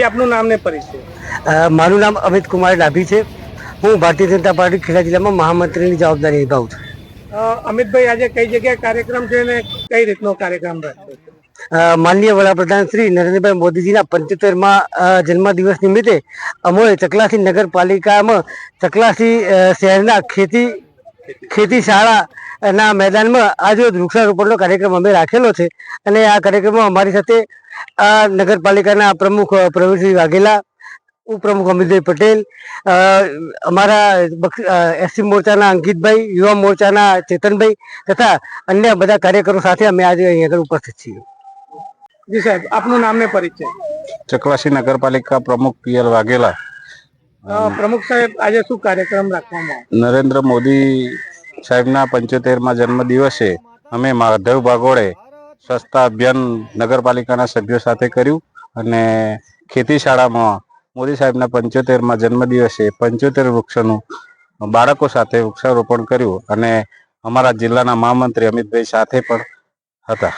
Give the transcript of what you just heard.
આપનું નામ ને પરિચય? મારું નામ અમિત કુમાર ડાભી છે. હું ભારતીય જનતા પાર્ટી ખેડા જિલ્લામાં મહામંત્રીની જવાબદારી નિભાવું છું. અમિતભાઈ, આજે કઈ જગ્યાએ કાર્યક્રમ છે ને કઈ રીતનો કાર્યક્રમ રહેશે? માનનીય વડાપ્રધાન શ્રી નરેન્દ્રભાઈ મોદીજીના 75મા જન્મદિવસ નિમિત્તે અમોએ ચકલાસી નગરપાલિકામાં ચકલાસી શહેરના ખેતી શાળાના મેદાનમાં આજે વૃક્ષારોપણનો કાર્યક્રમ અમે રાખેલો છે. અને આ કાર્યક્રમમાં અમારી સાથે નગરપાલિકાના પ્રમુખ પ્રવીણસિંહ વાઘેલા, ઉપપ્રમુખ અમિતભાઈ પટેલ, અમારા એસસી મોરચાના અંકિતભાઈ, યુવા મોરચાના ચેતનભાઈ તથા અન્ય બધા કાર્યકરો સાથે અમે આજે અહીં આગળ ઉપસ્થિત છીએ. જી સાહેબ, આપનું નામ ને પરિચય? ચકલાસી નગરપાલિકા પ્રમુખ પીએલ વાઘેલા. પ્રમુખ સાહેબ, આજે શું કાર્યક્રમ રાખવામાં આવ્યો? નરેન્દ્ર મોદી સાહેબના 75મા જન્મદિવસે અમે માધવ ભાગોળે સ્વચ્છતા અભિયાન નગરપાલિકાના સભ્યો સાથે કર્યું અને ખેતી શાળામાં મોદી સાહેબના 75મા જન્મદિવસે 75 વૃક્ષોનું બાળકો સાથે વૃક્ષારોપણ કર્યું અને અમારા જિલ્લાના મહામંત્રી અમિતભાઈ સાથે પણ હતા.